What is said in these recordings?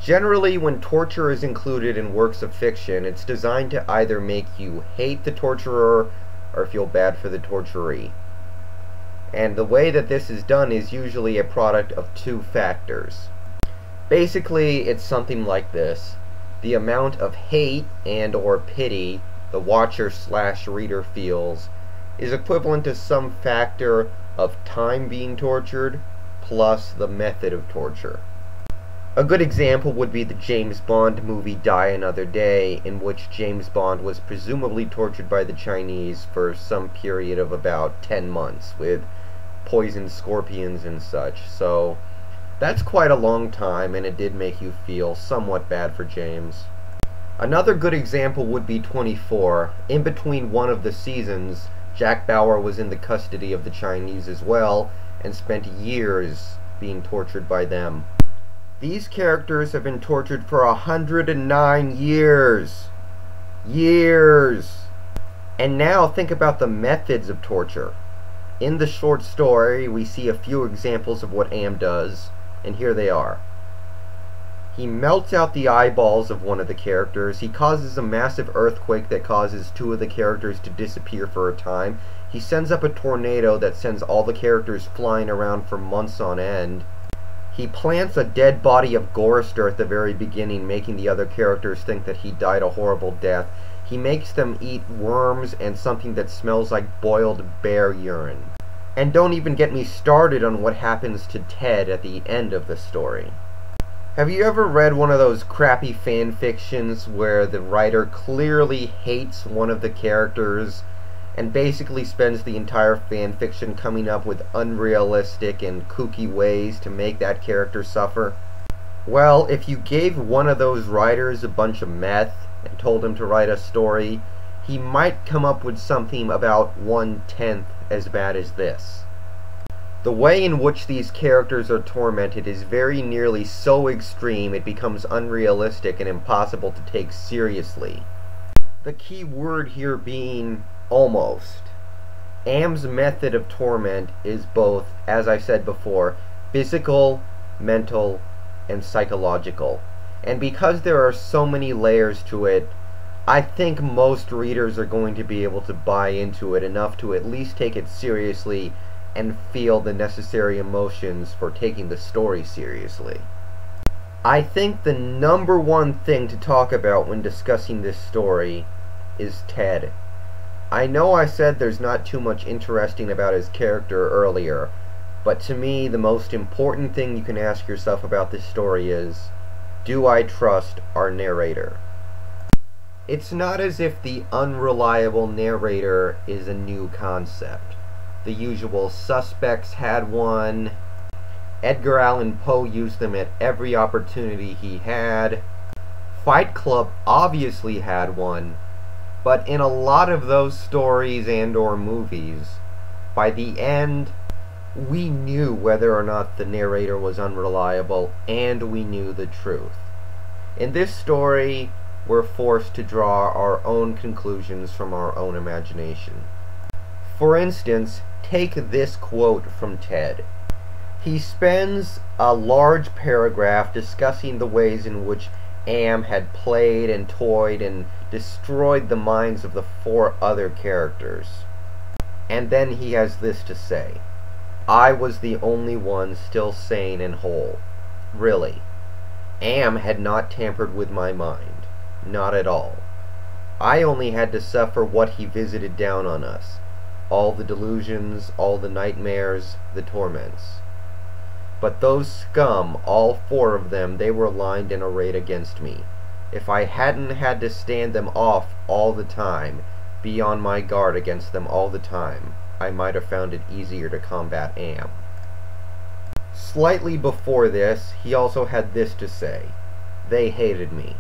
Generally, when torture is included in works of fiction, it's designed to either make you hate the torturer or feel bad for the torturee. And the way that this is done is usually a product of two factors. Basically, it's something like this. The amount of hate and or pity the watcher/reader feels is equivalent to some factor of time being tortured plus the method of torture. A good example would be the James Bond movie Die Another Day, in which James Bond was presumably tortured by the Chinese for some period of about 10 months with poisoned scorpions and such. So that's quite a long time, and it did make you feel somewhat bad for James. Another good example would be 24. In between one of the seasons, Jack Bauer was in the custody of the Chinese as well, and spent years being tortured by them. These characters have been tortured for 109 years. Years! And now think about the methods of torture. In the short story, we see a few examples of what Am does, and here they are. He melts out the eyeballs of one of the characters. He causes a massive earthquake that causes two of the characters to disappear for a time. He sends up a tornado that sends all the characters flying around for months on end. He plants a dead body of Gorrister at the very beginning, making the other characters think that he died a horrible death. He makes them eat worms and something that smells like boiled bear urine. And don't even get me started on what happens to Ted at the end of the story. Have you ever read one of those crappy fan fictions where the writer clearly hates one of the characters and basically spends the entire fan fiction coming up with unrealistic and kooky ways to make that character suffer? Well, if you gave one of those writers a bunch of meth and told him to write a story, he might come up with something about 1/10 as bad as this. The way in which these characters are tormented is very nearly so extreme it becomes unrealistic and impossible to take seriously. The key word here being almost. Am's method of torment is both, as I said before, physical, mental, and psychological. And because there are so many layers to it, I think most readers are going to be able to buy into it enough to at least take it seriously and feel the necessary emotions for taking the story seriously. I think the number one thing to talk about when discussing this story is Ted. I know I said there's not too much interesting about his character earlier, but to me the most important thing you can ask yourself about this story is, do I trust our narrator? It's not as if the unreliable narrator is a new concept. The Usual Suspects had one. Edgar Allan Poe used them at every opportunity he had. Fight Club obviously had one. But in a lot of those stories and or movies, by the end, we knew whether or not the narrator was unreliable, and we knew the truth. In this story, we're forced to draw our own conclusions from our own imagination. For instance, take this quote from Ted. He spends a large paragraph discussing the ways in which Am had played and toyed and destroyed the minds of the 4 other characters. And then he has this to say. I was the only one still sane and whole. Really. Am had not tampered with my mind. Not at all. I only had to suffer what he visited down on us. All the delusions, all the nightmares, the torments. But those scum, all 4 of them, they were lined and arrayed against me. If I hadn't had to stand them off all the time, be on my guard against them all the time, I might have found it easier to combat Am. Slightly before this, he also had this to say. They hated me.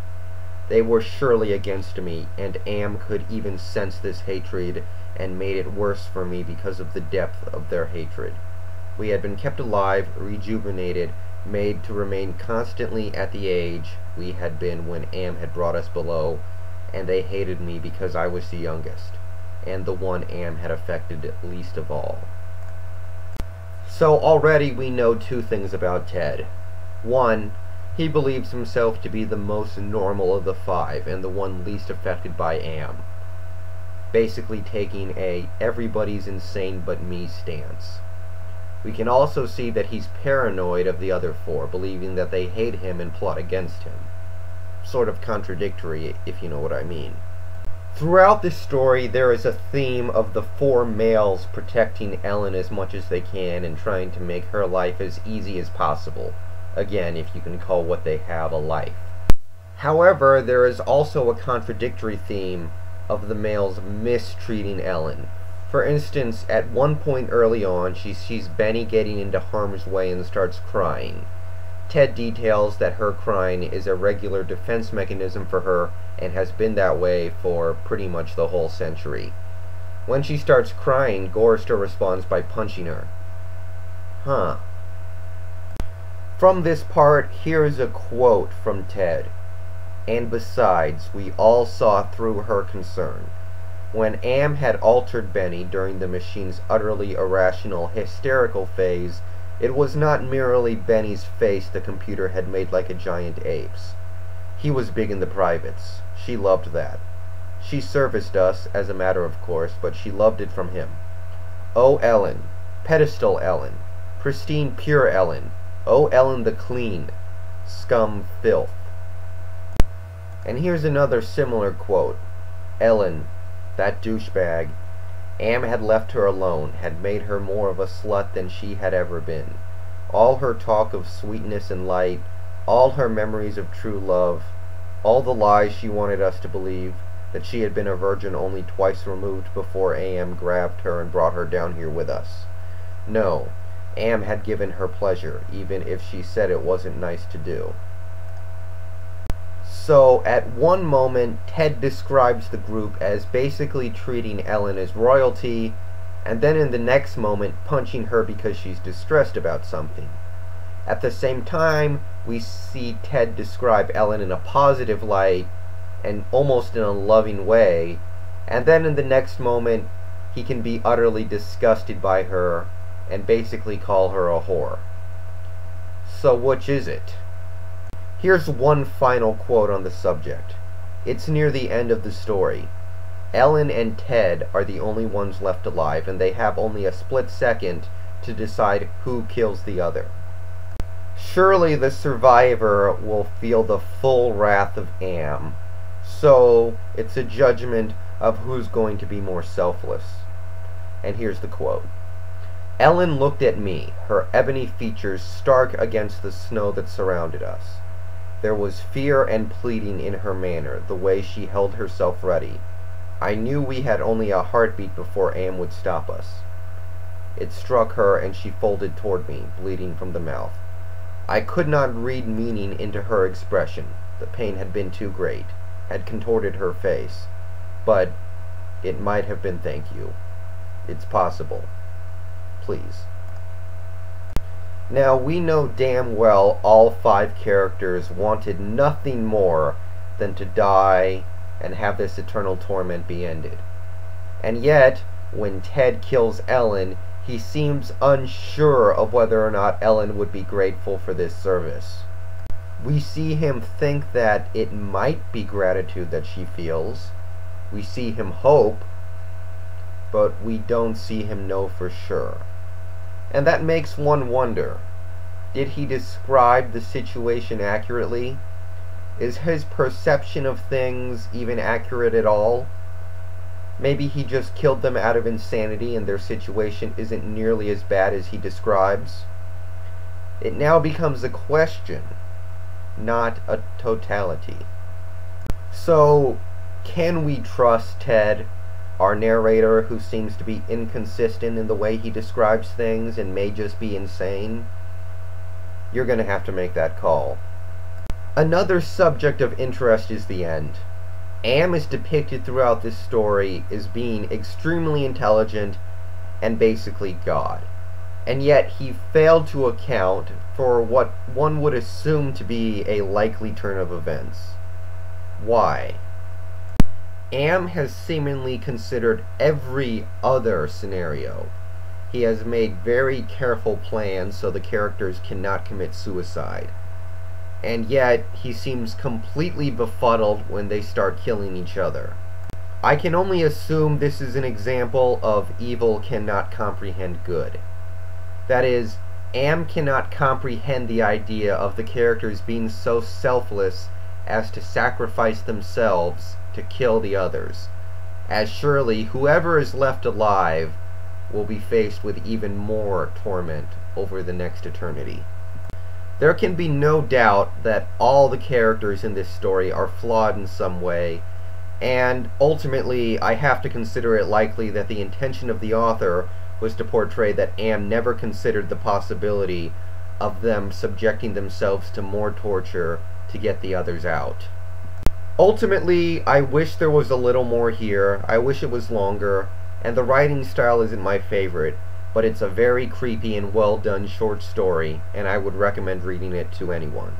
They were surely against me, and Am could even sense this hatred and made it worse for me because of the depth of their hatred. We had been kept alive, rejuvenated, made to remain constantly at the age we had been when Am had brought us below, and they hated me because I was the youngest, and the one Am had affected least of all. So already we know 2 things about Ted. 1, He believes himself to be the most normal of the five and the one least affected by Am, basically taking a everybody's insane but me stance. We can also see that he's paranoid of the other four, believing that they hate him and plot against him. Sort of contradictory, if you know what I mean. Throughout this story, there is a theme of the four males protecting Ellen as much as they can and trying to make her life as easy as possible. Again, if you can call what they have a life. However, there is also a contradictory theme of the males mistreating Ellen. For instance, at one point early on, she sees Benny getting into harm's way and starts crying. Ted details that her crying is a regular defense mechanism for her and has been that way for pretty much the whole century. When she starts crying, Gorrister responds by punching her. Huh. From this part, here's a quote from Ted. "And besides, we all saw through her concern. When Am had altered Benny during the machine's utterly irrational, hysterical phase, it was not merely Benny's face the computer had made like a giant ape's. He was big in the privates. She loved that. She serviced us, as a matter of course, but she loved it from him. Oh, Ellen. Pedestal Ellen. Pristine, pure Ellen. Oh, Ellen the clean. Scum filth." And here's another similar quote. "Ellen, that douchebag. Am had left her alone, had made her more of a slut than she had ever been. All her talk of sweetness and light, all her memories of true love, all the lies she wanted us to believe, that she had been a virgin only twice removed before Am grabbed her and brought her down here with us. No, Am had given her pleasure, even if she said it wasn't nice to do." So, at one moment, Ted describes the group as basically treating Ellen as royalty, and then in the next moment, punching her because she's distressed about something. At the same time, we see Ted describe Ellen in a positive light, and almost in a loving way, and then in the next moment, he can be utterly disgusted by her, and basically call her a whore. So which is it? Here's one final quote on the subject. It's near the end of the story. Ellen and Ted are the only ones left alive, and they have only a split second to decide who kills the other. Surely the survivor will feel the full wrath of Am, so it's a judgment of who's going to be more selfless. And here's the quote. "Ellen looked at me, her ebony features stark against the snow that surrounded us. There was fear and pleading in her manner, the way she held herself ready. I knew we had only a heartbeat before Am would stop us. It struck her, and she folded toward me, bleeding from the mouth. I could not read meaning into her expression. The pain had been too great, had contorted her face. But it might have been thank you. It's possible. Please." Now, we know damn well all five characters wanted nothing more than to die and have this eternal torment be ended. And yet, when Ted kills Ellen, he seems unsure of whether or not Ellen would be grateful for this service. We see him think that it might be gratitude that she feels. We see him hope, but we don't see him know for sure. And that makes one wonder, did he describe the situation accurately? Is his perception of things even accurate at all? Maybe he just killed them out of insanity and their situation isn't nearly as bad as he describes? It now becomes a question, not a totality. So, can we trust Ted, our narrator, who seems to be inconsistent in the way he describes things and may just be insane? You're going to have to make that call. Another subject of interest is the end. Am is depicted throughout this story as being extremely intelligent and basically God. And yet he failed to account for what one would assume to be a likely turn of events. Why? Am has seemingly considered every other scenario. He has made very careful plans so the characters cannot commit suicide. and yet he seems completely befuddled when they start killing each other. I can only assume this is an example of evil cannot comprehend good. That is, Am cannot comprehend the idea of the characters being so selfless as to sacrifice themselves to kill the others, as surely whoever is left alive will be faced with even more torment over the next eternity. There can be no doubt that all the characters in this story are flawed in some way, and ultimately I have to consider it likely that the intention of the author was to portray that Am never considered the possibility of them subjecting themselves to more torture to get the others out. Ultimately, I wish there was a little more here. I wish it was longer, and the writing style isn't my favorite, but it's a very creepy and well done short story, and I would recommend reading it to anyone.